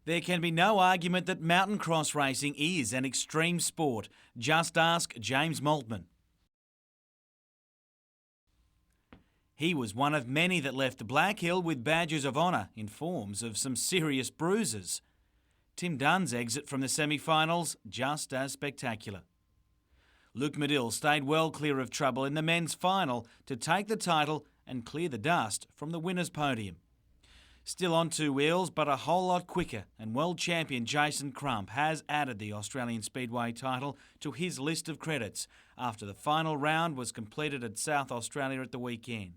There can be no argument that mountain cross racing is an extreme sport. Just ask James Maltman. He was one of many that left Black Hill with badges of honour in forms of some serious bruises. Tim Dunn's exit from the semi-finals just as spectacular. Luke Medill stayed well clear of trouble in the men's final to take the title and clear the dust from the winner's podium. Still on two wheels, but a whole lot quicker, and world champion Jason Crump has added the Australian Speedway title to his list of credits after the final round was completed at South Australia at the weekend.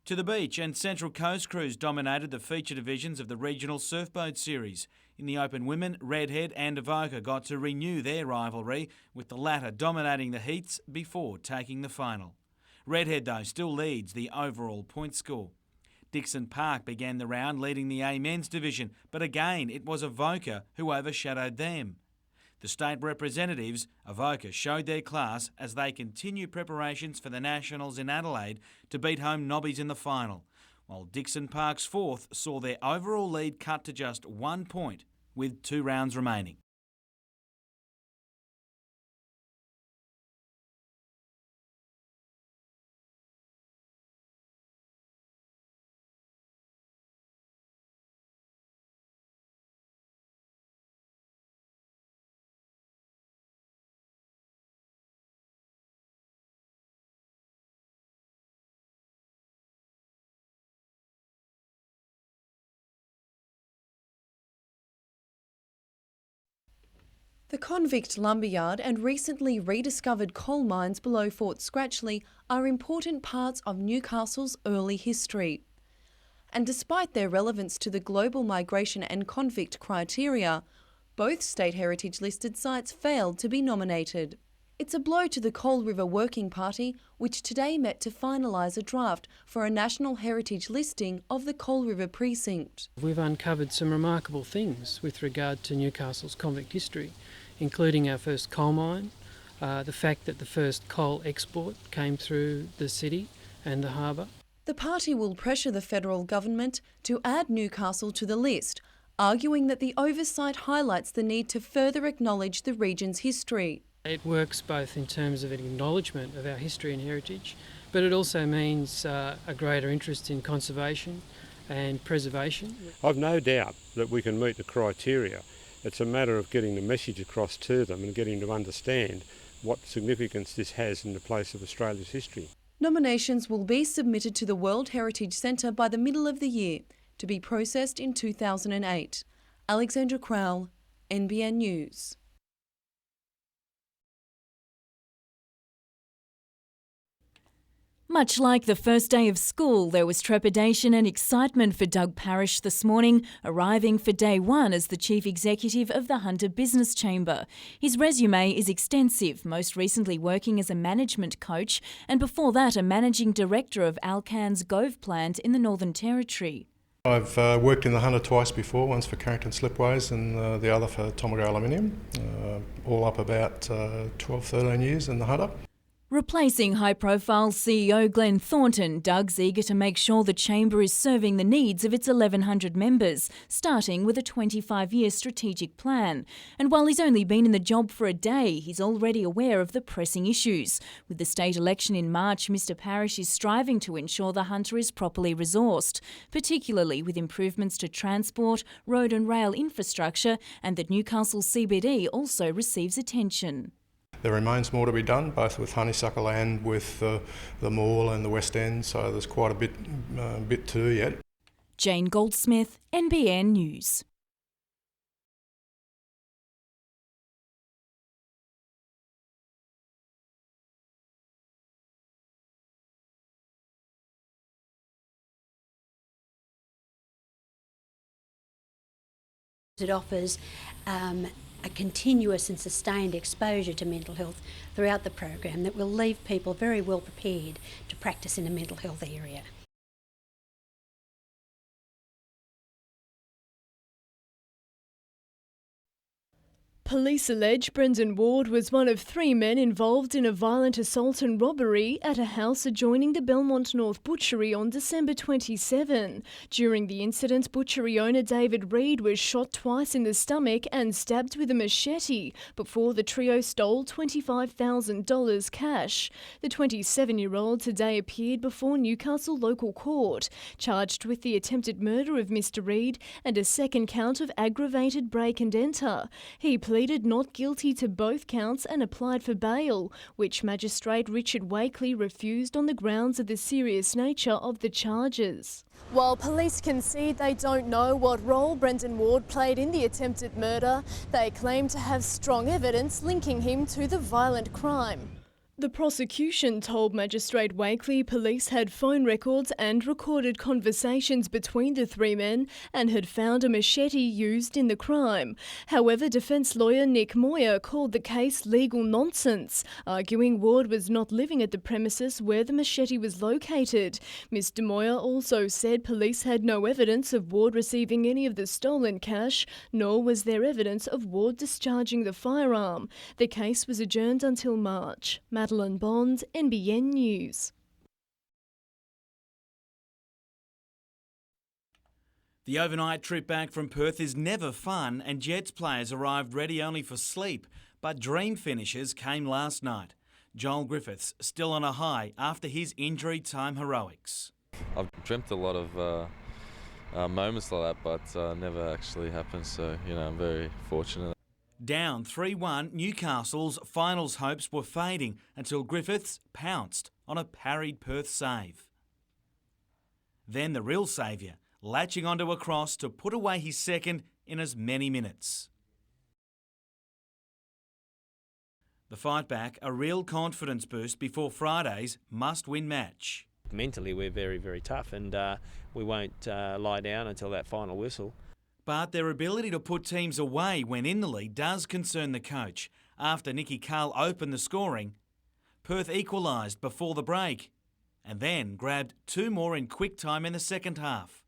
To the beach, and Central Coast Cruise dominated the feature divisions of the Regional Surfboat Series. In the Open Women, Redhead and Avoca got to renew their rivalry, with the latter dominating the heats before taking the final. Redhead, though, still leads the overall point score. Dixon Park began the round leading the A men's division, but again it was Avoca who overshadowed them. The state representatives, Avoca, showed their class as they continue preparations for the Nationals in Adelaide to beat home Nobbies in the final, while Dixon Park's fourth saw their overall lead cut to just 1 point with 2 rounds remaining. The convict lumberyard and recently rediscovered coal mines below Fort Scratchley are important parts of Newcastle's early history. And despite their relevance to the global migration and convict criteria, both state heritage listed sites failed to be nominated. It's a blow to the Coal River Working Party, which today met to finalise a draft for a national heritage listing of the Coal River precinct. We've uncovered some remarkable things with regard to Newcastle's convict history, including our first coal mine, the fact that the first coal export came through the city and the harbour. The party will pressure the federal government to add Newcastle to the list, arguing that the oversight highlights the need to further acknowledge the region's history. It works both in terms of an acknowledgement of our history and heritage, but it also means a greater interest in conservation and preservation. I've no doubt that we can meet the criteria. It's a matter of getting the message across to them and getting them to understand what significance this has in the place of Australia's history. Nominations will be submitted to the World Heritage Centre by the middle of the year, to be processed in 2008. Alexandra Crowell, NBN News. Much like the first day of school, there was trepidation and excitement for Doug Parrish this morning, arriving for day one as the Chief Executive of the Hunter Business Chamber. His resume is extensive, most recently working as a management coach and before that a Managing Director of Alcan's Gove plant in the Northern Territory. I've worked in the Hunter twice before, once for Carrington Slipways and the other for Tomago Aluminium, all up about 12-13 years in the Hunter. Replacing high-profile CEO Glenn Thornton, Doug's eager to make sure the Chamber is serving the needs of its 1,100 members, starting with a 25-year strategic plan. And while he's only been in the job for a day, he's already aware of the pressing issues. With the state election in March, Mr Parrish is striving to ensure the Hunter is properly resourced, particularly with improvements to transport, road and rail infrastructure, and that Newcastle CBD also receives attention. There remains more to be done, both with Honeysuckle and with the Mall and the West End, so there's quite a bit to do yet. Jane Goldsmith, NBN News. It offers a continuous and sustained exposure to mental health throughout the program that will leave people very well prepared to practice in a mental health area. Police allege Brendan Ward was one of 3 men involved in a violent assault and robbery at a house adjoining the Belmont North Butchery on December 27. During the incident, butchery owner David Reid was shot twice in the stomach and stabbed with a machete before the trio stole $25,000 cash. The 27-year-old today appeared before Newcastle local court, charged with the attempted murder of Mr Reid and a second count of aggravated break and enter. He pleaded not guilty to both counts and applied for bail, which Magistrate Richard Wakely refused on the grounds of the serious nature of the charges. While police concede they don't know what role Brendan Ward played in the attempted murder, they claim to have strong evidence linking him to the violent crime. The prosecution told Magistrate Wakely police had phone records and recorded conversations between the 3 men and had found a machete used in the crime. However, defence lawyer Nick Moyer called the case legal nonsense, arguing Ward was not living at the premises where the machete was located. Mr Moyer also said police had no evidence of Ward receiving any of the stolen cash, nor was there evidence of Ward discharging the firearm. The case was adjourned until March. Madeline Bond, NBN News. The overnight trip back from Perth is never fun, and Jets players arrived ready only for sleep. But dream finishes came last night. Joel Griffiths still on a high after his injury time heroics. I've dreamt a lot of moments like that, but never actually happened. So, I'm very fortunate. Down 3-1, Newcastle's finals hopes were fading until Griffiths pounced on a parried Perth save. Then the real saviour, latching onto a cross to put away his second in as many minutes. The fight back, a real confidence boost before Friday's must-win match. Mentally we're very, very tough, and we won't lie down until that final whistle. But their ability to put teams away when in the lead does concern the coach. After Nicky Carl opened the scoring, Perth equalised before the break and then grabbed 2 more in quick time in the second half.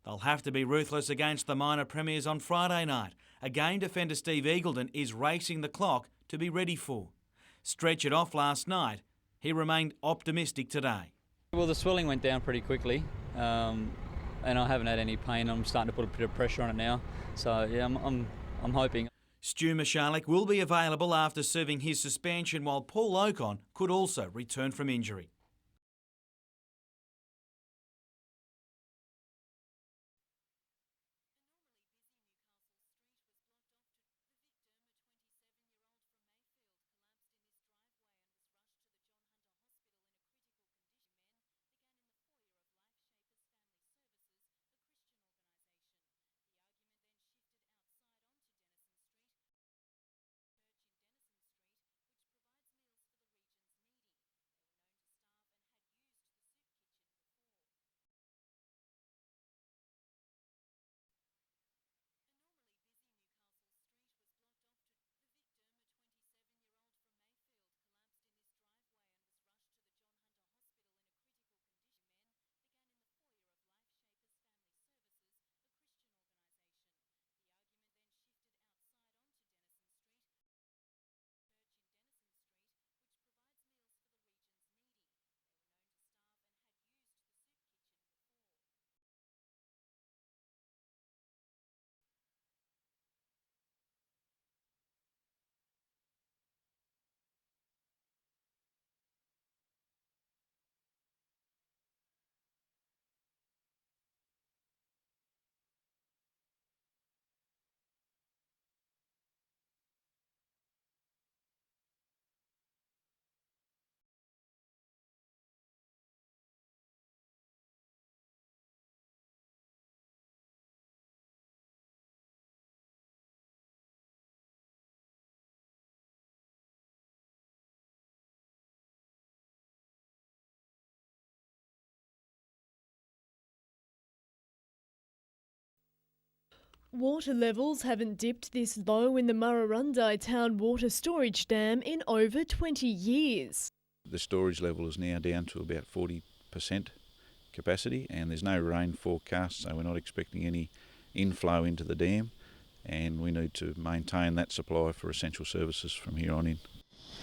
They'll have to be ruthless against the minor premiers on Friday night, a game defender Steve Eagleton is racing the clock to be ready for. Stretch it off last night, he remained optimistic today. Well, the swelling went down pretty quickly. And I haven't had any pain. I'm starting to put a bit of pressure on it now. So, yeah, I'm hoping. Stu Michalek will be available after serving his suspension, while Paul Ocon could also return from injury. Water levels haven't dipped this low in the Murrurundi Town Water Storage Dam in over 20 years. The storage level is now down to about 40% capacity, and there's no rain forecast, so we're not expecting any inflow into the dam. and we need to maintain that supply for essential services from here on in.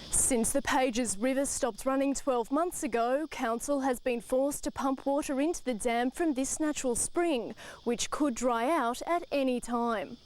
Since the Pages River stopped running 12 months ago, Council has been forced to pump water into the dam from this natural spring, which could dry out at any time.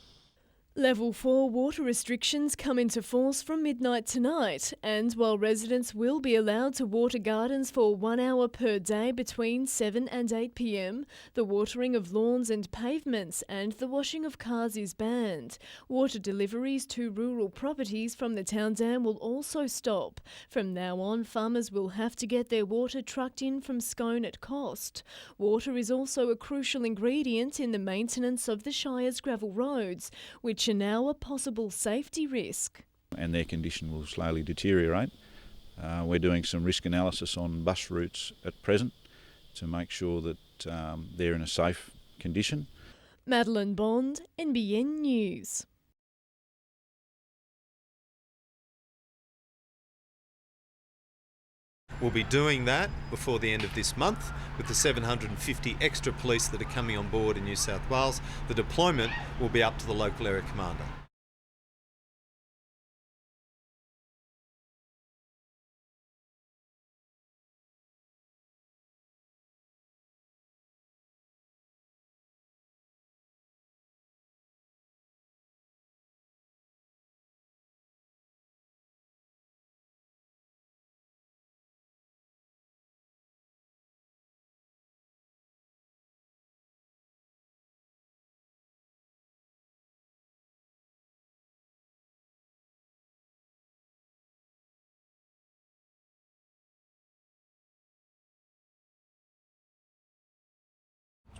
Level 4 water restrictions come into force from midnight tonight, and while residents will be allowed to water gardens for 1 hour per day between 7 and 8 p.m, the watering of lawns and pavements and the washing of cars is banned. Water deliveries to rural properties from the town dam will also stop. From now on, farmers will have to get their water trucked in from Scone at cost. Water is also a crucial ingredient in the maintenance of the Shire's gravel roads, which are now a possible safety risk. And their condition will slowly deteriorate. We're doing some risk analysis on bus routes at present to make sure that they're in a safe condition. Madeline Bond, NBN News. We'll be doing that before the end of this month with the 750 extra police that are coming on board in New South Wales. The deployment will be up to the local area commander.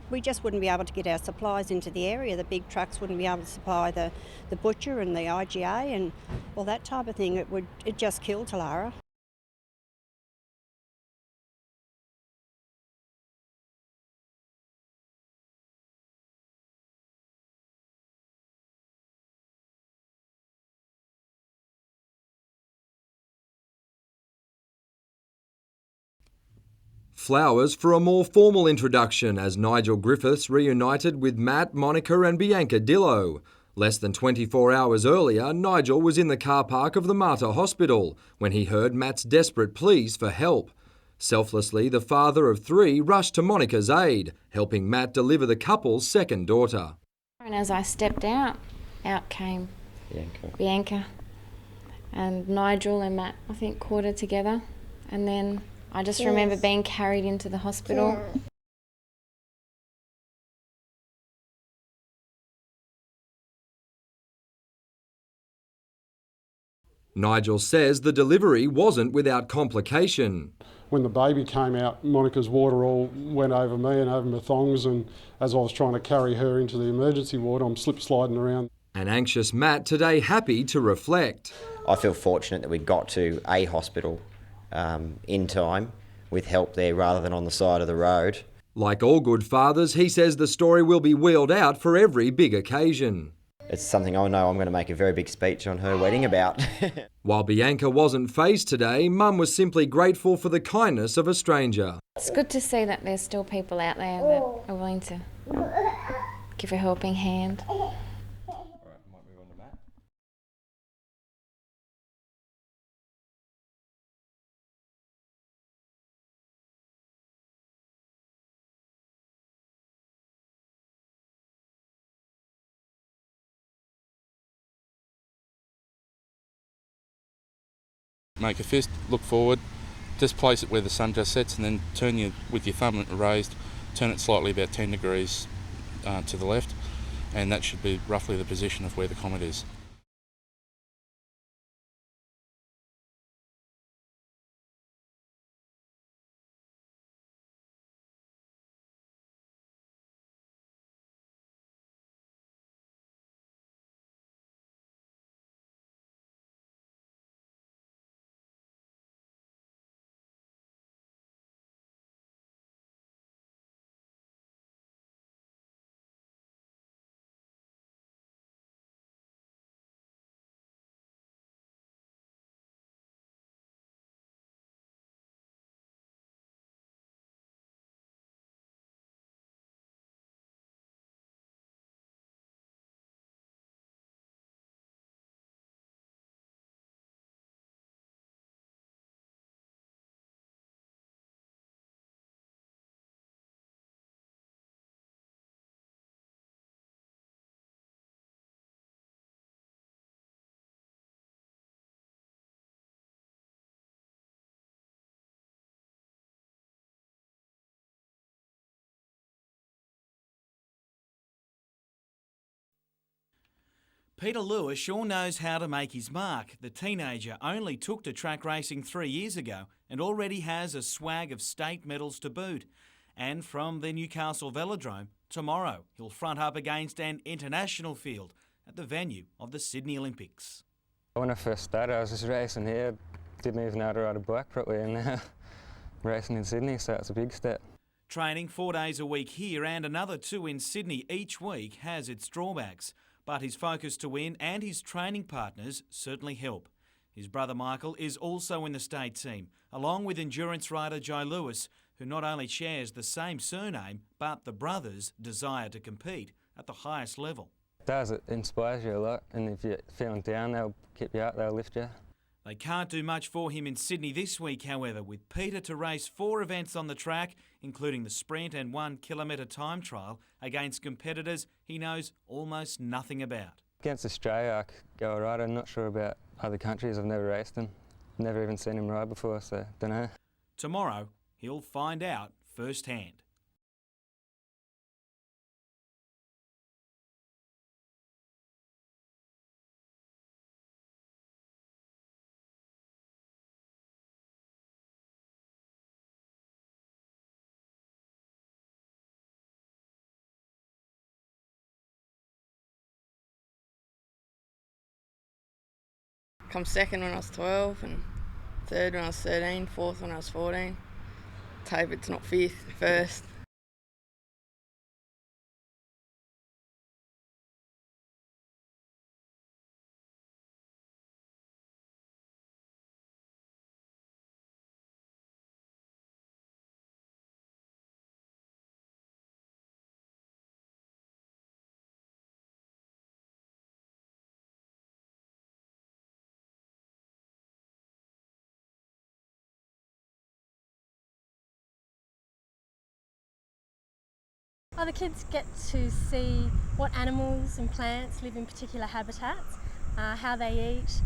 We just wouldn't be able to get our supplies into the area. The big trucks wouldn't be able to supply the butcher and the IGA and all that type of thing. It just kill Talara. Flowers for a more formal introduction as Nigel Griffiths reunited with Matt, Monica and Bianca Dillo. Less than 24 hours earlier, Nigel was in the car park of the Mater Hospital when he heard Matt's desperate pleas for help. Selflessly, the father of 3 rushed to Monica's aid, helping Matt deliver the couple's second daughter. And as I stepped out came Bianca and Nigel and Matt, I think, caught her together, and then I just remember being carried into the hospital. Nigel says the delivery wasn't without complication. When the baby came out, Monica's water all went over me and over my thongs, and as I was trying to carry her into the emergency ward, I'm slip-sliding around. An anxious Matt today happy to reflect. I feel fortunate that we got to a hospital in time with help there rather than on the side of the road. Like all good fathers, he says the story will be wheeled out for every big occasion. It's something I know I'm going to make a very big speech on her wedding about. While Bianca wasn't fazed today, Mum was simply grateful for the kindness of a stranger. It's good to see that there's still people out there that are willing to give a helping hand. Make a fist, look forward, just place it where the sun just sets, and then turn with your thumb raised, turn it slightly about 10 degrees to the left, and that should be roughly the position of where the comet is. Peter Lewis sure knows how to make his mark. The teenager only took to track racing 3 years ago and already has a swag of state medals to boot. And from the Newcastle Velodrome, tomorrow he'll front up against an international field at the venue of the Sydney Olympics. When I first started, I was just racing here, didn't even know how to ride a bike properly, and now racing in Sydney, so it's a big step. Training 4 days a week here and another 2 in Sydney each week has its drawbacks, but his focus to win and his training partners certainly help. His brother Michael is also in the state team, along with endurance rider Joe Lewis, who not only shares the same surname, but the brothers' desire to compete at the highest level. It does, it inspires you a lot, and if you're feeling down, they'll keep you up, they'll lift you. They can't do much for him in Sydney this week, however, with Peter to race 4 events on the track, including the sprint and 1 kilometre time trial against competitors he knows almost nothing about. Against Australia, I could go alright. I'm not sure about other countries. I've never raced them. Never even seen him ride before, so don't know. Tomorrow, he'll find out firsthand. Come second when I was 12 and third when I was 13, fourth when I was 14. Hope it's not fifth, first. Other kids get to see what animals and plants live in particular habitats, how they eat,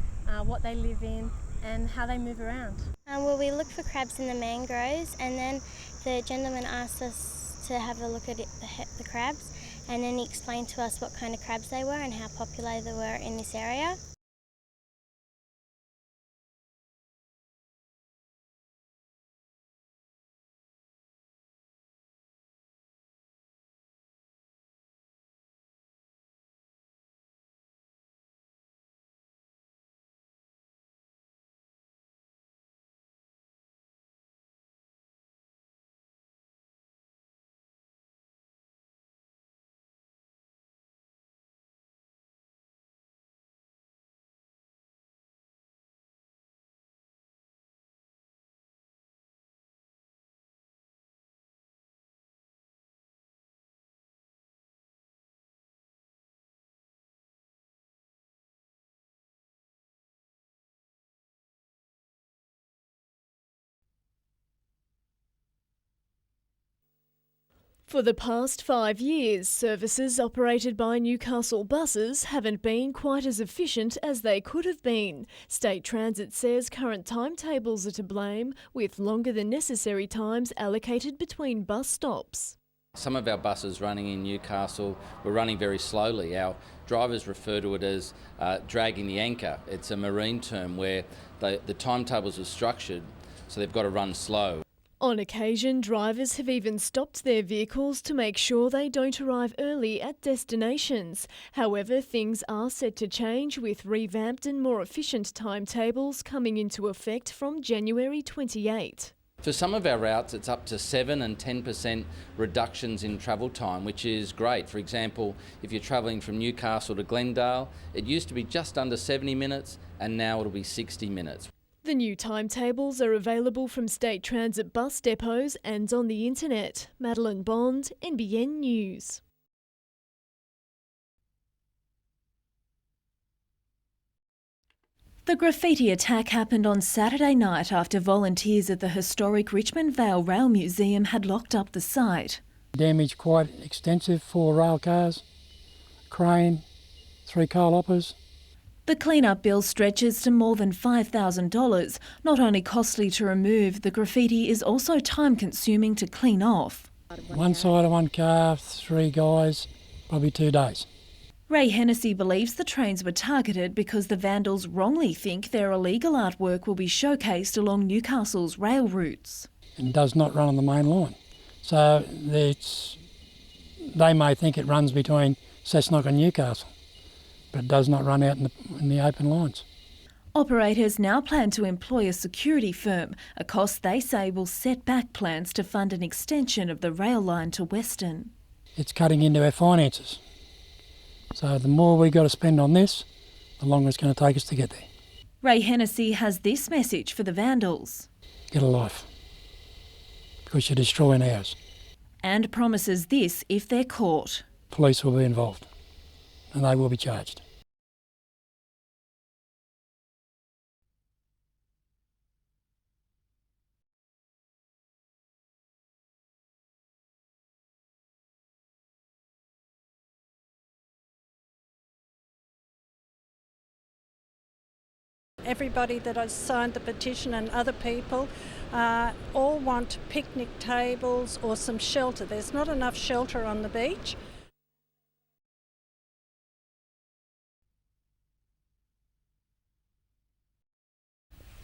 what they live in and how they move around. Well, we looked for crabs in the mangroves, and then the gentleman asked us to have a look at the crabs, and then he explained to us what kind of crabs they were and how popular they were in this area. For the past 5 years, services operated by Newcastle buses haven't been quite as efficient as they could have been. State Transit says current timetables are to blame, with longer than necessary times allocated between bus stops. Some of our buses running in Newcastle were running very slowly. Our drivers refer to it as dragging the anchor. It's a marine term where the timetables are structured so they've got to run slow. On occasion, drivers have even stopped their vehicles to make sure they don't arrive early at destinations. However, things are set to change, with revamped and more efficient timetables coming into effect from January 28. For some of our routes, it's up to 7 and 10% reductions in travel time, which is great. For example, if you're travelling from Newcastle to Glendale, it used to be just under 70 minutes and now it'll be 60 minutes. The new timetables are available from State Transit bus depots and on the internet. Madeline Bond, NBN News. The graffiti attack happened on Saturday night after volunteers at the historic Richmond Vale Rail Museum had locked up the site. Damage quite extensive, 4 rail cars, crane, 3 coal hoppers. The clean-up bill stretches to more than $5,000. Not only costly to remove, the graffiti is also time-consuming to clean off. One side of one car, 3 guys, probably 2 days. Ray Hennessy believes the trains were targeted because the vandals wrongly think their illegal artwork will be showcased along Newcastle's rail routes. It does not run on the main line. So they may think it runs between Cessnock and Newcastle, but it does not run out in the open lines. Operators now plan to employ a security firm, a cost they say will set back plans to fund an extension of the rail line to Western. It's cutting into our finances. So the more we've got to spend on this, the longer it's going to take us to get there. Ray Hennessy has this message for the vandals. Get a life, because you're destroying ours. And promises this if they're caught. Police will be involved, and they will be charged. Everybody that has signed the petition and other people all want picnic tables or some shelter. There's not enough shelter on the beach.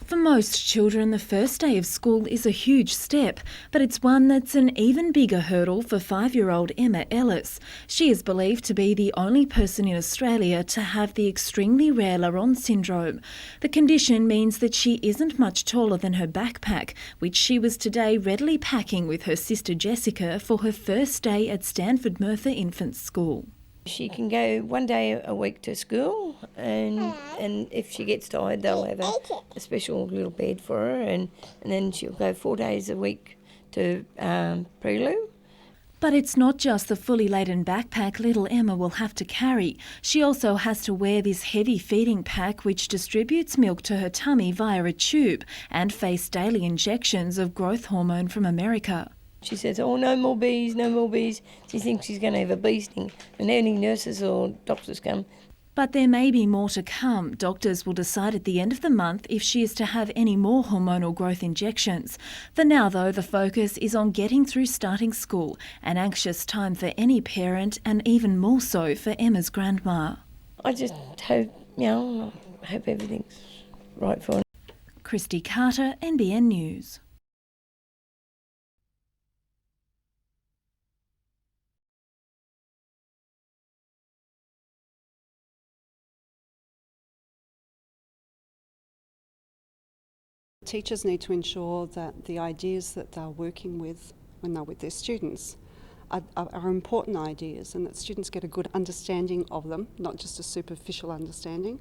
For most children, the first day of school is a huge step, but it's one that's an even bigger hurdle for 5-year-old Emma Ellis. She is believed to be the only person in Australia to have the extremely rare Laron syndrome. The condition means that she isn't much taller than her backpack, which she was today readily packing with her sister Jessica for her first day at Stanford Merthyr Infant School. She can go one day a week to school, and if she gets tired, they'll have a special little bed for her, and then she'll go 4 days a week to Prelude. But it's not just the fully laden backpack little Emma will have to carry. She also has to wear this heavy feeding pack which distributes milk to her tummy via a tube and face daily injections of growth hormone from America. She says, oh, no more bees, no more bees. She thinks she's going to have a bee sting. And any nurses or doctors come. But there may be more to come. Doctors will decide at the end of the month if she is to have any more hormonal growth injections. For now, though, the focus is on getting through starting school, an anxious time for any parent and even more so for Emma's grandma. I just hope, hope everything's right for her. Christy Carter, NBN News. Teachers need to ensure that the ideas that they're working with when they're with their students are important ideas, and that students get a good understanding of them, not just a superficial understanding.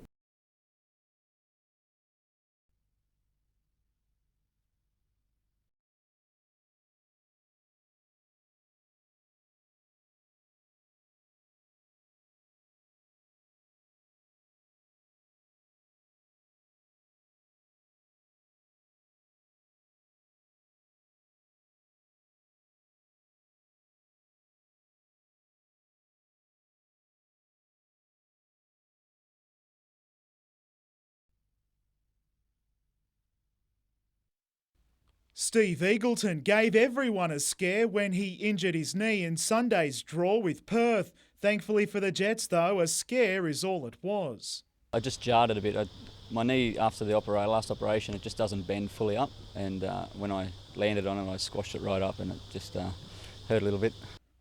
Steve Eagleton gave everyone a scare when he injured his knee in Sunday's draw with Perth. Thankfully for the Jets, though, a scare is all it was. I just jarred it a bit. My knee, after the last operation, it just doesn't bend fully up, and when I landed on it, I squashed it right up, and it just hurt a little bit.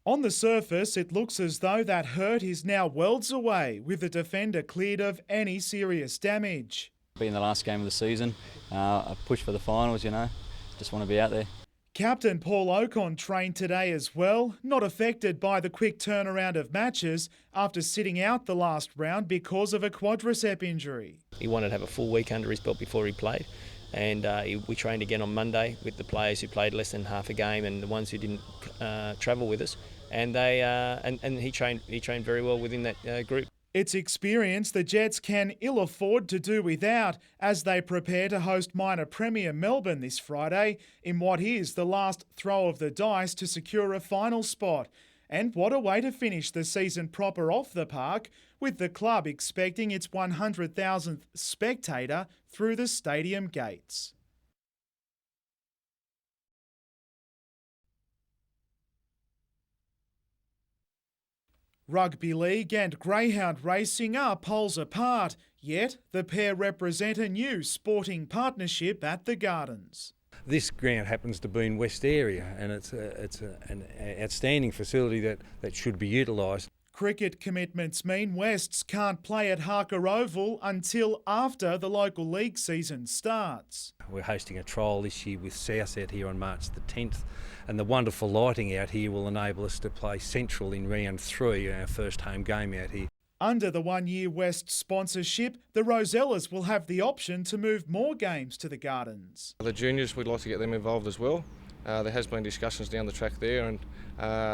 On the surface, it looks as though that hurt is now worlds away, with the defender cleared of any serious damage. Being the last game of the season, a push for the finals, just want to be out there. Captain Paul Ocon trained today as well, not affected by the quick turnaround of matches after sitting out the last round because of a quadricep injury. He wanted to have a full week under his belt before he played, and we trained again on Monday with the players who played less than half a game and the ones who didn't travel with us, and he trained very well within that group. It's experience the Jets can ill afford to do without as they prepare to host minor Premier Melbourne this Friday in what is the last throw of the dice to secure a final spot. And what a way to finish the season proper off the park, with the club expecting its 100,000th spectator through the stadium gates. Rugby league and greyhound racing are poles apart, yet the pair represent a new sporting partnership at the Gardens. This ground happens to be in West area, and it's an outstanding facility that should be utilised. Cricket commitments mean Wests can't play at Harker Oval until after the local league season starts. We're hosting a trial this year with South out here on March the 10th, and the wonderful lighting out here will enable us to play Central in round 3, our first home game out here. Under the one-year West sponsorship, the Rosellas will have the option to move more games to the Gardens. The juniors, we'd like to get them involved as well. There has been discussions down the track there, and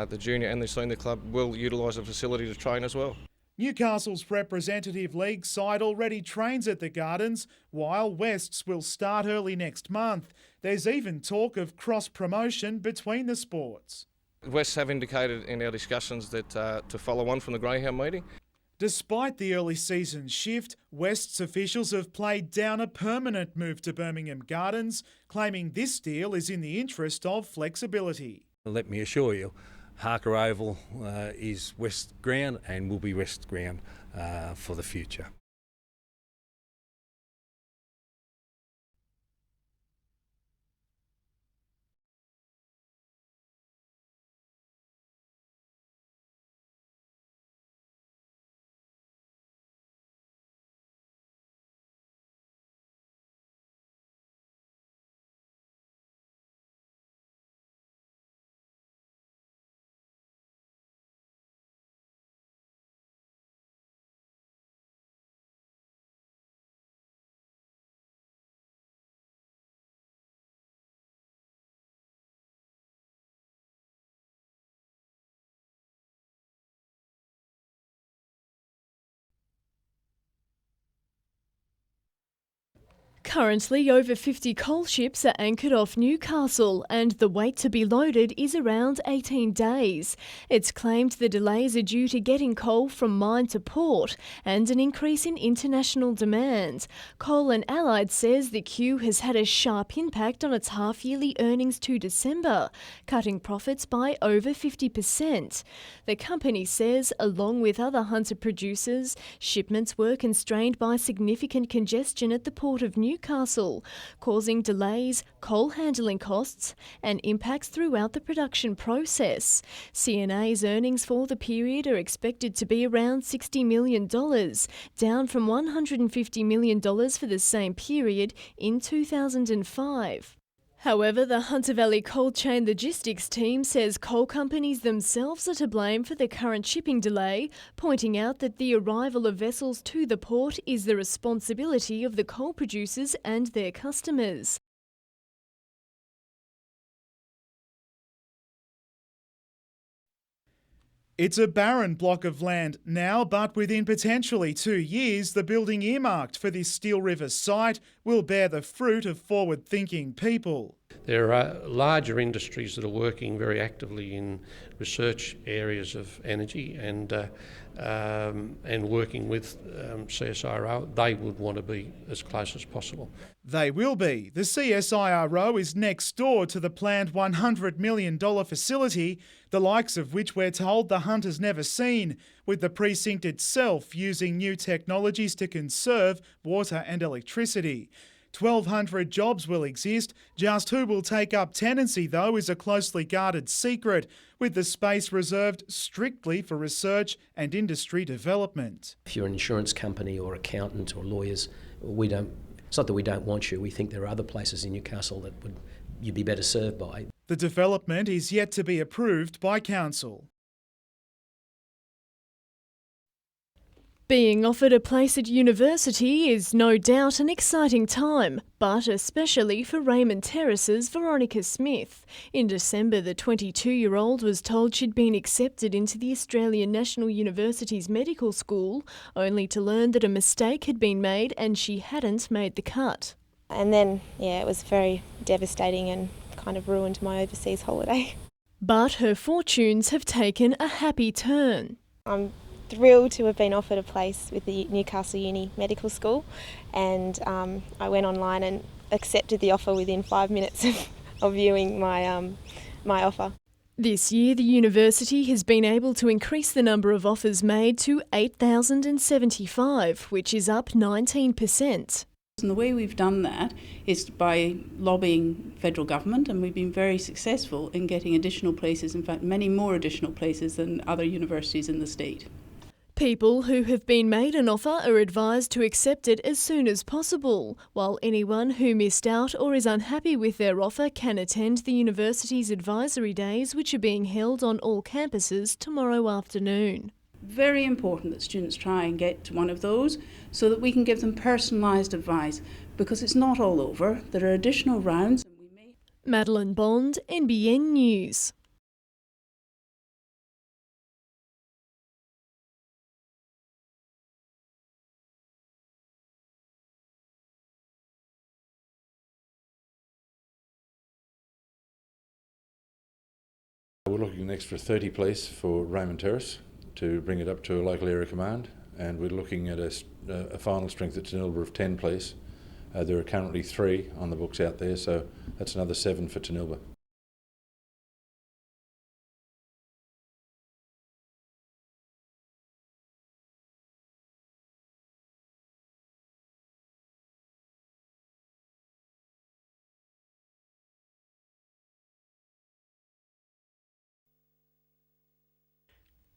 the junior and the senior club will utilise the facility to train as well. Newcastle's representative league side already trains at the Gardens, while West's will start early next month. There's even talk of cross-promotion between the sports. Wests have indicated in our discussions that to follow on from the greyhound meeting. Despite the early season shift, West's officials have played down a permanent move to Birmingham Gardens, claiming this deal is in the interest of flexibility. Let me assure you, Harker Oval is West ground and will be West ground for the future. Currently, over 50 coal ships are anchored off Newcastle, and the wait to be loaded is around 18 days. It's claimed the delays are due to getting coal from mine to port and an increase in international demand. Coal and Allied says the queue has had a sharp impact on its half-yearly earnings to December, cutting profits by over 50%. The company says, along with other Hunter producers, shipments were constrained by significant congestion at the port of Newcastle, causing delays, coal handling costs and impacts throughout the production process. CNA's earnings for the period are expected to be around $60 million, down from $150 million for the same period in 2005. However, the Hunter Valley Cold Chain Logistics team says coal companies themselves are to blame for the current shipping delay, pointing out that the arrival of vessels to the port is the responsibility of the coal producers and their customers. It's a barren block of land now, but within potentially 2 years, the building earmarked for this Steel River site will bear the fruit of forward-thinking people. There are larger industries that are working very actively in research areas of energy and working with CSIRO. They would want to be as close as possible. They will be. The CSIRO is next door to the planned $100 million facility, the likes of which we're told the Hunter's never seen, with the precinct itself using new technologies to conserve water and electricity. 1,200 jobs will exist. Just who will take up tenancy, though, is a closely guarded secret, with the space reserved strictly for research and industry development. If you're an insurance company or accountant or lawyers, it's not that we don't want you. We think there are other places in Newcastle that you'd be better served by. The development is yet to be approved by council. Being offered a place at university is no doubt an exciting time, but especially for Raymond Terrace's Veronica Smith. In December, the 22-year-old was told she'd been accepted into the Australian National University's medical school, only to learn that a mistake had been made and she hadn't made the cut. And then, it was very devastating and kind of ruined my overseas holiday. But her fortunes have taken a happy turn. I'm thrilled to have been offered a place with the Newcastle Uni Medical School, and I went online and accepted the offer within 5 minutes of viewing my offer. This year, the university has been able to increase the number of offers made to 8,075, which is up 19%. And the way we've done that is by lobbying federal government, and we've been very successful in getting additional places, in fact many more additional places than other universities in the state. People who have been made an offer are advised to accept it as soon as possible, while anyone who missed out or is unhappy with their offer can attend the university's advisory days, which are being held on all campuses tomorrow afternoon. Very important that students try and get to one of those so that we can give them personalised advice, because it's not all over. There are additional rounds. Madeline Bond, NBN News. We're looking at an extra 30 place for Raymond Terrace to bring it up to a local area command, and we're looking at a final strength at Tanilba of 10 place. There are currently 3 on the books out there, so that's another 7 for Tanilba.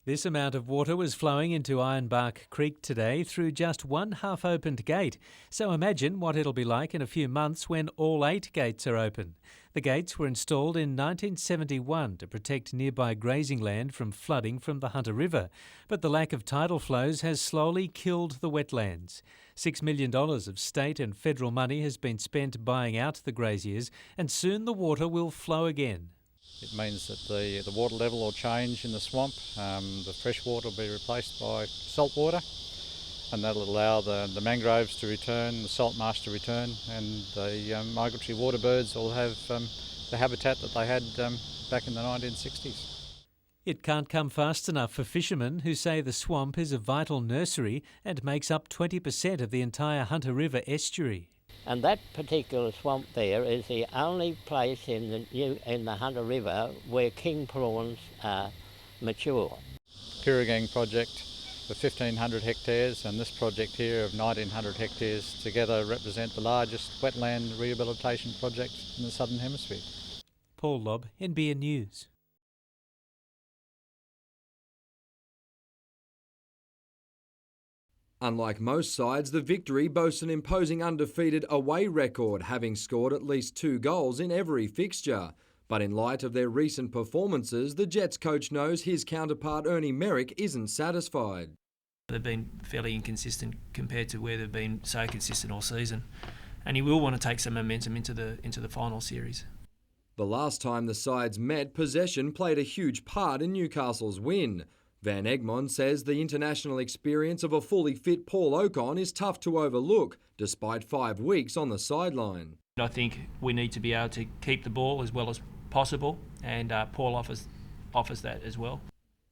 This amount of water was flowing into Ironbark Creek today through just one half-opened gate. So imagine what it'll be like in a few months when all 8 gates are open. The gates were installed in 1971 to protect nearby grazing land from flooding from the Hunter River. But the lack of tidal flows has slowly killed the wetlands. $6 million of state and federal money has been spent buying out the graziers, and soon the water will flow again. It means that the water level will change in the swamp. The fresh water will be replaced by salt water, and that'll allow the mangroves to return, the salt marsh to return, and the migratory water birds will have the habitat that they had back in the 1960s. It can't come fast enough for fishermen who say the swamp is a vital nursery and makes up 20% of the entire Hunter River estuary. And that particular swamp there is the only place in the Hunter River where king prawns are mature. Kooragang project of 1,500 hectares and this project here of 1,900 hectares together represent the largest wetland rehabilitation project in the Southern Hemisphere. Paul Lobb, NBN News. Unlike most sides, the Victory boasts an imposing undefeated away record, having scored at least 2 goals in every fixture. But in light of their recent performances, the Jets coach knows his counterpart Ernie Merrick isn't satisfied. They've been fairly inconsistent compared to where they've been so consistent all season, and he will want to take some momentum into the final series. The last time the sides met, possession played a huge part in Newcastle's win. Van Egmond says the international experience of a fully fit Paul Ocon is tough to overlook, despite 5 weeks on the sideline. I think we need to be able to keep the ball as well as possible, and Paul offers that as well.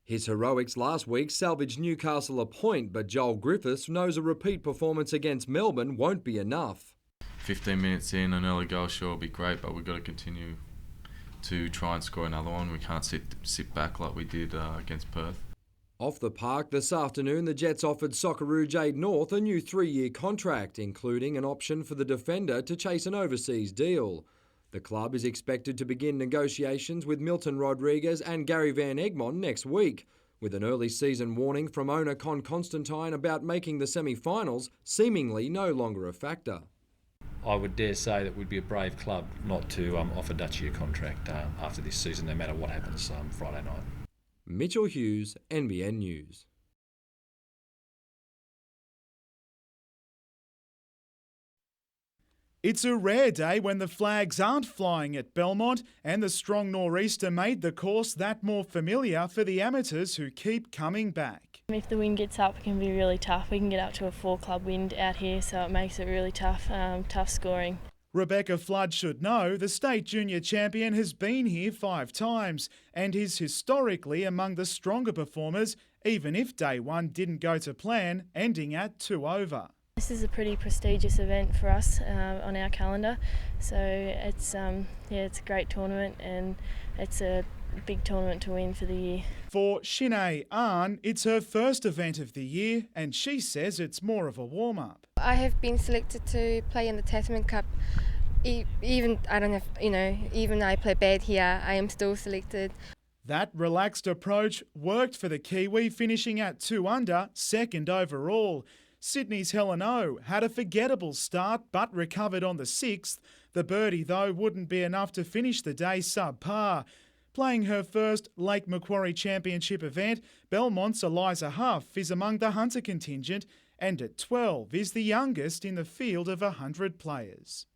His heroics last week salvaged Newcastle a point, but Joel Griffiths knows a repeat performance against Melbourne won't be enough. 15 minutes in, an early goal sure will be great, but we've got to continue to try and score another one. We can't sit back like we did against Perth. Off the park this afternoon, the Jets offered Socceroo Jade North a new 3-year contract, including an option for the defender to chase an overseas deal. The club is expected to begin negotiations with Milton Rodriguez and Gary Van Egmond next week, with an early season warning from owner Con Constantine about making the semi-finals seemingly no longer a factor. I would dare say that we'd be a brave club not to offer Dutch a contract after this season, no matter what happens Friday night. Mitchell Hughes, NBN News. It's a rare day when the flags aren't flying at Belmont, and the strong nor'easter made the course that more familiar for the amateurs who keep coming back. If the wind gets up, it can be really tough. We can get up to a 4-club wind out here, so it makes it really tough scoring. Rebecca Flood should know the state junior champion has been here 5 times and is historically among the stronger performers, even if day 1 didn't go to plan, ending at 2 over. This is a pretty prestigious event for us on our calendar, so it's a great tournament, and it's a big tournament to win for the year. For Shinae Ahn, it's her first event of the year and she says it's more of a warm-up. I have been selected to play in the Tasman Cup. Even I play bad here, I am still selected. That relaxed approach worked for the Kiwi, finishing at 2 under, second overall. Sydney's Helen O had a forgettable start but recovered on the 6th. The birdie, though, wouldn't be enough to finish the day subpar. Playing her first Lake Macquarie Championship event, Belmont's Eliza Huff is among the Hunter contingent and at 12 is the youngest in the field of 100 players.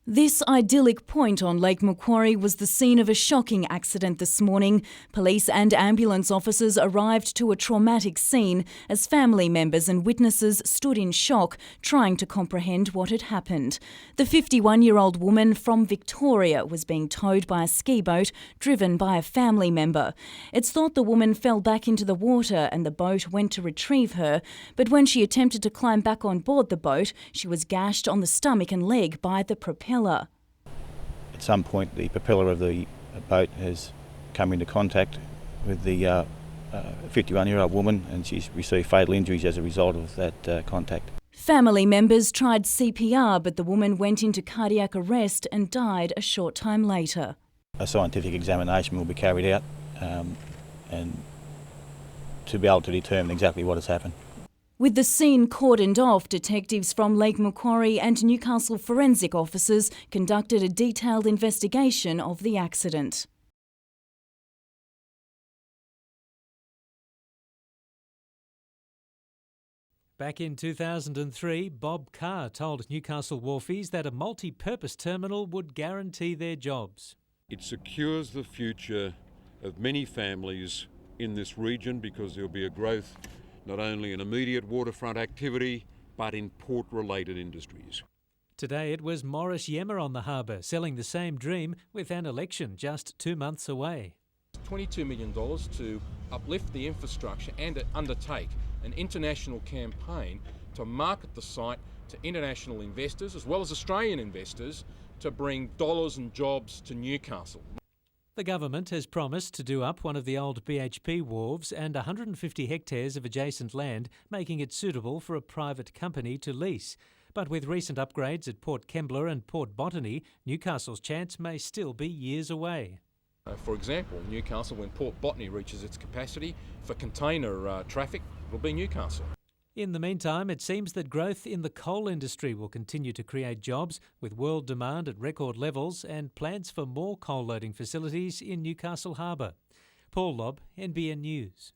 This idyllic point on Lake Macquarie was the scene of a shocking accident this morning. Police and ambulance officers arrived to a traumatic scene as family members and witnesses stood in shock, trying to comprehend what had happened. The 51-year-old woman from Victoria was being towed by a ski boat driven by a family member. It's thought the woman fell back into the water and the boat went to retrieve her, but when she attempted to climb back on board the boat, she was gashed on the stomach and leg by the propeller. At some point the propeller of the boat has come into contact with the 51-year-old woman and she's received fatal injuries as a result of that contact. Family members tried CPR but the woman went into cardiac arrest and died a short time later. A scientific examination will be carried out and to be able to determine exactly what has happened. With the scene cordoned off, detectives from Lake Macquarie and Newcastle forensic officers conducted a detailed investigation of the accident. Back in 2003, Bob Carr told Newcastle wharfies that a multi-purpose terminal would guarantee their jobs. It secures the future of many families in this region because there will be a growth not only in immediate waterfront activity, but in port-related industries. Today it was Morris Yemmer on the harbour, selling the same dream with an election just 2 months away. $22 million to uplift the infrastructure and undertake an international campaign to market the site to international investors as well as Australian investors to bring dollars and jobs to Newcastle. The government has promised to do up one of the old BHP wharves and 150 hectares of adjacent land, making it suitable for a private company to lease. But with recent upgrades at Port Kembla and Port Botany, Newcastle's chance may still be years away. For example, Newcastle, when Port Botany reaches its capacity for container traffic, it'll be Newcastle. In the meantime, it seems that growth in the coal industry will continue to create jobs, with world demand at record levels and plans for more coal loading facilities in Newcastle Harbour. Paul Lobb, NBN News.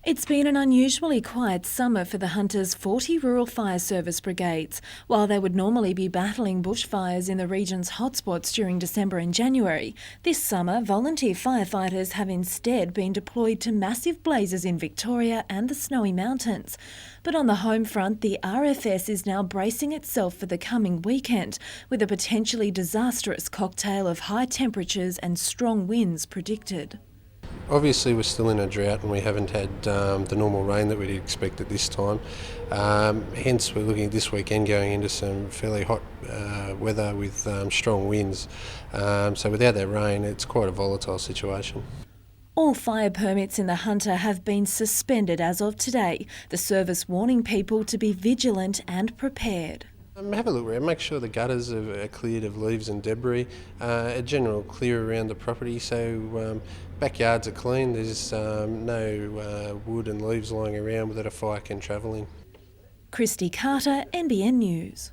It's been an unusually quiet summer for the Hunter's 40 rural fire service brigades. While they would normally be battling bushfires in the region's hotspots during December and January, this summer volunteer firefighters have instead been deployed to massive blazes in Victoria and the Snowy Mountains. But on the home front, the RFS is now bracing itself for the coming weekend, with a potentially disastrous cocktail of high temperatures and strong winds predicted. Obviously we're still in a drought and we haven't had the normal rain that we'd expect at this time. Hence we're looking at this weekend going into some fairly hot weather with strong winds. So without that rain it's quite a volatile situation. All fire permits in the Hunter have been suspended as of today, the service warning people to be vigilant and prepared. Have a look around, make sure the gutters are cleared of leaves and debris, a general clear around the property so backyards are clean, there's no wood and leaves lying around that a fire can travel in. Christy Carter, NBN News.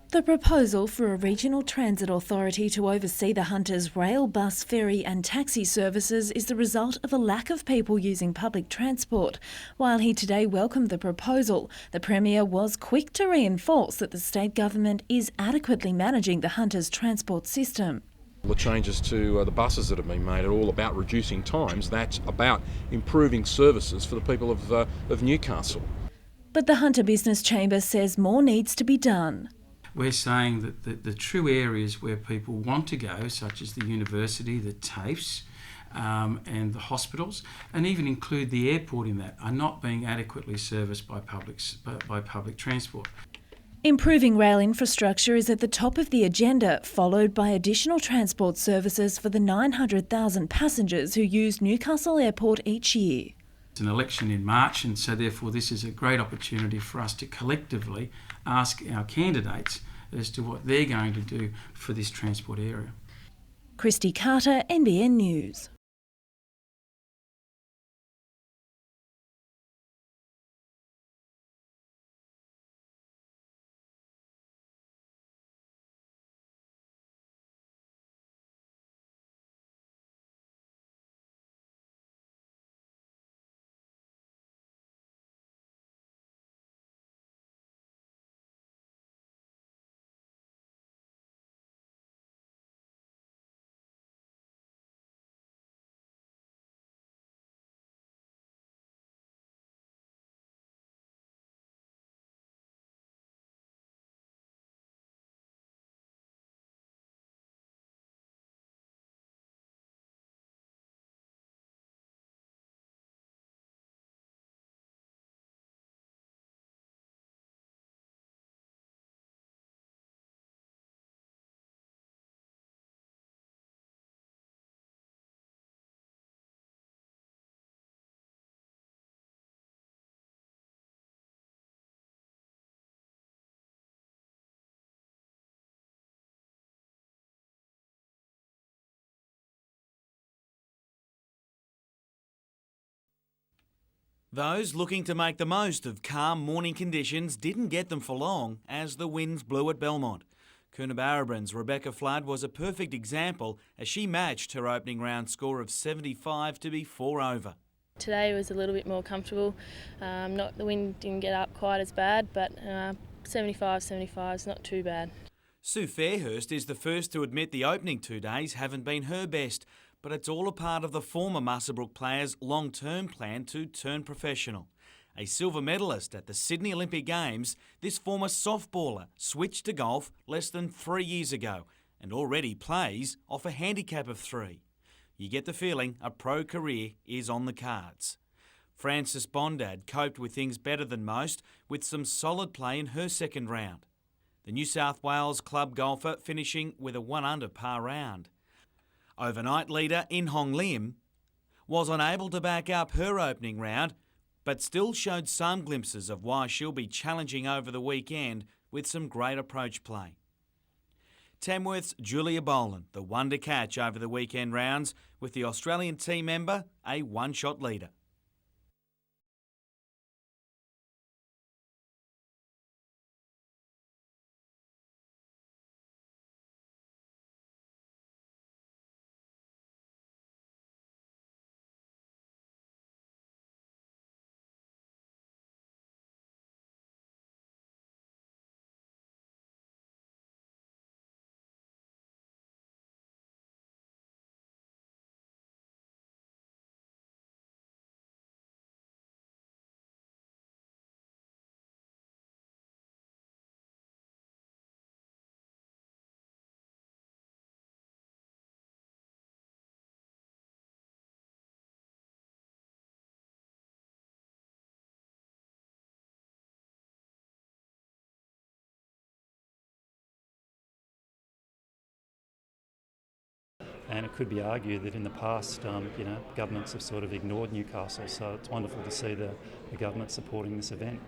The proposal for a regional transit authority to oversee the Hunters rail, bus, ferry and taxi services is the result of a lack of people using public transport. While he today welcomed the proposal, the Premier was quick to reinforce that the state government is adequately managing the Hunters transport system. The changes to the buses that have been made are all about reducing times. That's about improving services for the people of Newcastle. But the Hunter Business Chamber says more needs to be done. We're saying that the true areas where people want to go, such as the university, the TAFEs, and the hospitals, and even include the airport in that, are not being adequately serviced by public transport. Improving rail infrastructure is at the top of the agenda, followed by additional transport services for the 900,000 passengers who use Newcastle Airport each year. It's an election in March, and so therefore this is a great opportunity for us to collectively ask our candidates as to what they're going to do for this transport area. Christy Carter, NBN News. Those looking to make the most of calm morning conditions didn't get them for long as the winds blew at Belmont. Coonabarabran's Rebecca Flood was a perfect example as she matched her opening round score of 75 to be 4 over. Today was a little bit more comfortable. The wind didn't get up quite as bad, but 75 is not too bad. Sue Fairhurst is the first to admit the opening 2 days haven't been her best, but it's all a part of the former Muswellbrook player's long-term plan to turn professional. A silver medalist at the Sydney Olympic Games, this former softballer switched to golf less than 3 years ago and already plays off a handicap of 3. You get the feeling a pro career is on the cards. Frances Bondad coped with things better than most with some solid play in her second round. The New South Wales club golfer finishing with a 1 under par round. Overnight leader In Hong Lim was unable to back up her opening round, but still showed some glimpses of why she'll be challenging over the weekend with some great approach play. Tamworth's Julia Boland, the wonder catch over the weekend rounds, with the Australian team member a one-shot leader. And it could be argued that in the past, governments have sort of ignored Newcastle, so it's wonderful to see the government supporting this event.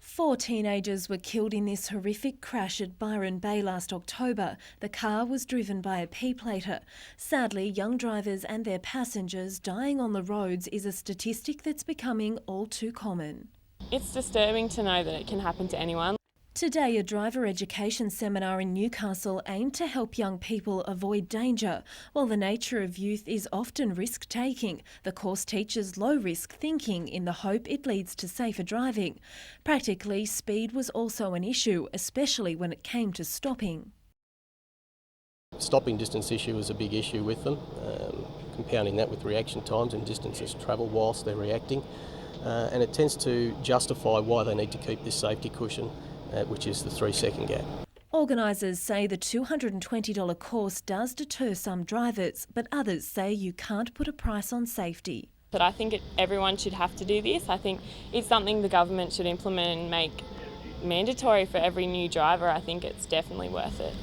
4 teenagers were killed in this horrific crash at Byron Bay last October. The car was driven by a P-plater. Sadly, young drivers and their passengers dying on the roads is a statistic that's becoming all too common. It's disturbing to know that it can happen to anyone. Today, a driver education seminar in Newcastle aimed to help young people avoid danger. While the nature of youth is often risk-taking, the course teaches low-risk thinking in the hope it leads to safer driving. Practically, speed was also an issue, especially when it came to stopping. Stopping distance issue is a big issue with them, compounding that with reaction times and distances travelled whilst they're reacting. And it tends to justify why they need to keep this safety cushion, which is the 3-second gap. Organisers say the $220 course does deter some drivers, but others say you can't put a price on safety. But I think everyone should have to do this. I think it's something the government should implement and make mandatory for every new driver. I think it's definitely worth it.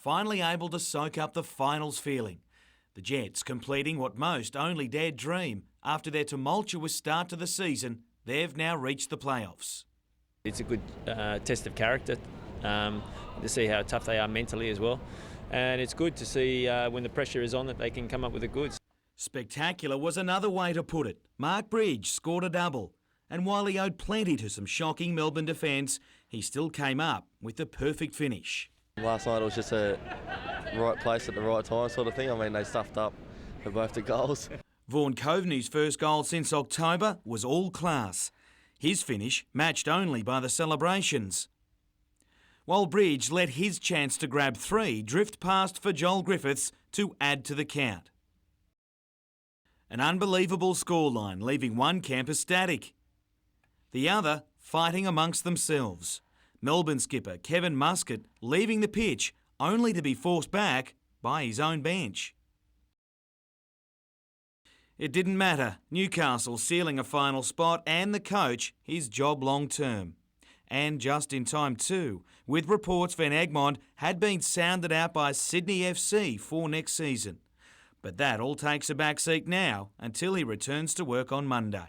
Finally able to soak up the finals feeling. The Jets completing what most only dared dream. After their tumultuous start to the season, they've now reached the playoffs. It's a good test of character to see how tough they are mentally as well. And it's good to see when the pressure is on that they can come up with the goods. Spectacular was another way to put it. Mark Bridge scored a double. And while he owed plenty to some shocking Melbourne defence, he still came up with the perfect finish. Last night it was just a right place at the right time sort of thing. I mean, they stuffed up for both the goals. Vaughan Coveney's first goal since October was all class. His finish matched only by the celebrations. While Bridge let his chance to grab 3 drift past for Joel Griffiths to add to the count. An unbelievable scoreline, leaving one camp ecstatic. The other fighting amongst themselves. Melbourne skipper Kevin Muscat leaving the pitch only to be forced back by his own bench. It didn't matter. Newcastle sealing a final spot and the coach his job long term. And just in time too, with reports Van Egmond had been sounded out by Sydney FC for next season. But that all takes a backseat now until he returns to work on Monday.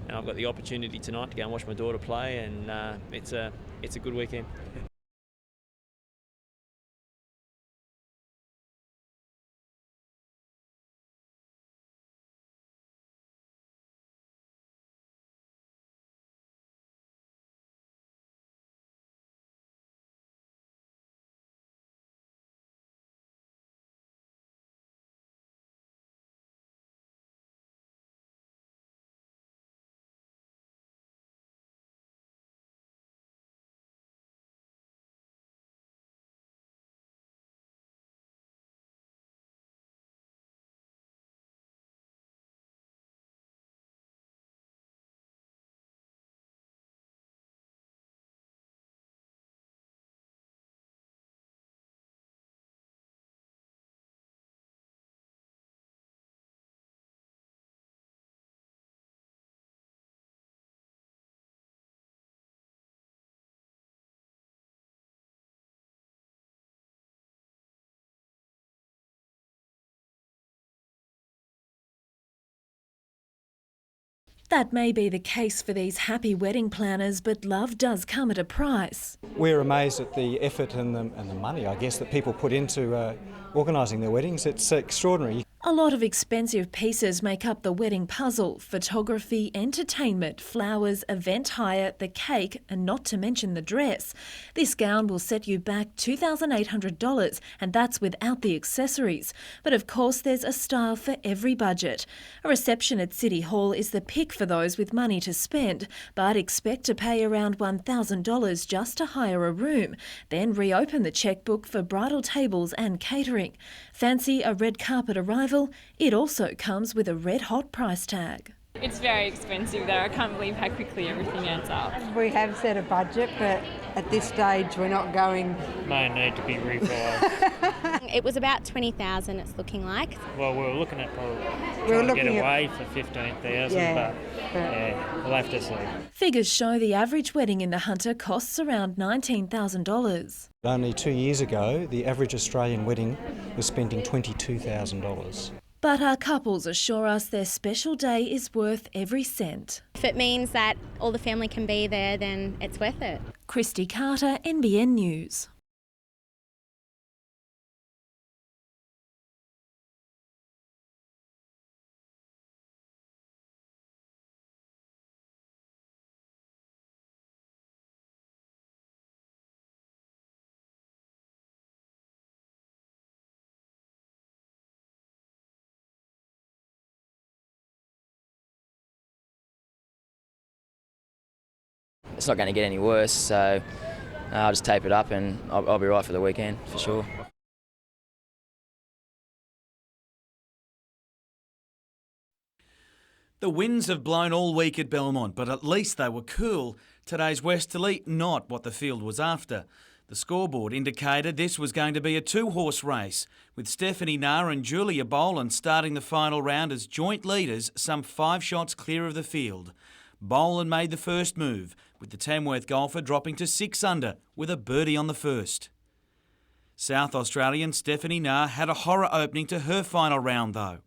And I've got the opportunity tonight to go and watch my daughter play, and it's a good weekend. That may be the case for these happy wedding planners, but love does come at a price. We're amazed at the effort and the money, I guess, that people put into organising their weddings. It's extraordinary. A lot of expensive pieces make up the wedding puzzle: photography, entertainment, flowers, event hire, the cake, and not to mention the dress. This gown will set you back $2,800, and that's without the accessories. But of course there's a style for every budget. A reception at City Hall is the pick for those with money to spend, but expect to pay around $1,000 just to hire a room, then reopen the chequebook for bridal tables and catering. Fancy a red carpet arrival? It also comes with a red-hot price tag. It's very expensive though. I can't believe how quickly everything adds up. We have set a budget, but at this stage we're not going. May need to be revised. It was about 20,000 it's looking like. Well, we were looking at probably trying to get away for 15,000, but we'll have to see. Figures show the average wedding in the Hunter costs around $19,000. Only 2 years ago, the average Australian wedding was spending $22,000. But our couples assure us their special day is worth every cent. If it means that all the family can be there, then it's worth it. Christy Carter, NBN News. It's not going to get any worse, so I'll just tape it up and I'll be right for the weekend, for sure. The winds have blown all week at Belmont, but at least they were cool. Today's westerly, not what the field was after. The scoreboard indicated this was going to be a two-horse race, with Stephanie Na and Julia Boland starting the final round as joint leaders, some 5 shots clear of the field. Boland made the first move, with the Tamworth golfer dropping to 6 under with a birdie on the first. South Australian Stephanie Na had a horror opening to her final round though.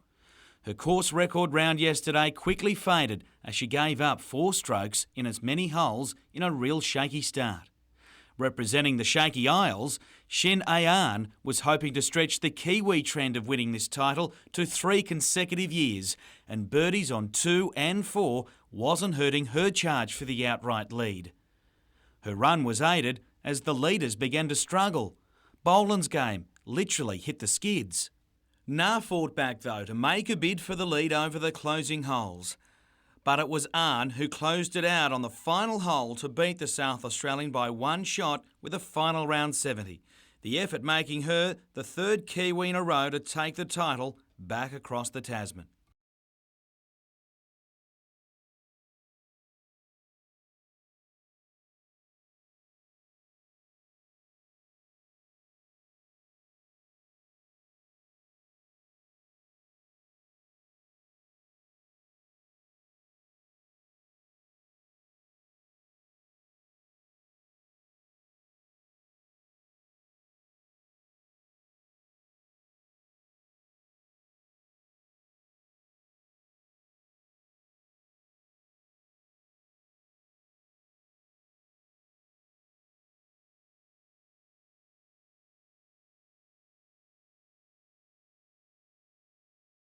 Her course record round yesterday quickly faded as she gave up 4 strokes in as many holes in a real shaky start. Representing the shaky Isles, Shin Ayan was hoping to stretch the Kiwi trend of winning this title to 3 consecutive years, and birdies on 2 and 4 wasn't hurting her charge for the outright lead. Her run was aided as the leaders began to struggle. Boland's game literally hit the skids. Na fought back though to make a bid for the lead over the closing holes. But it was Ahn who closed it out on the final hole to beat the South Australian by 1 shot with a final round 70. The effort making her the 3rd Kiwi in a row to take the title back across the Tasman.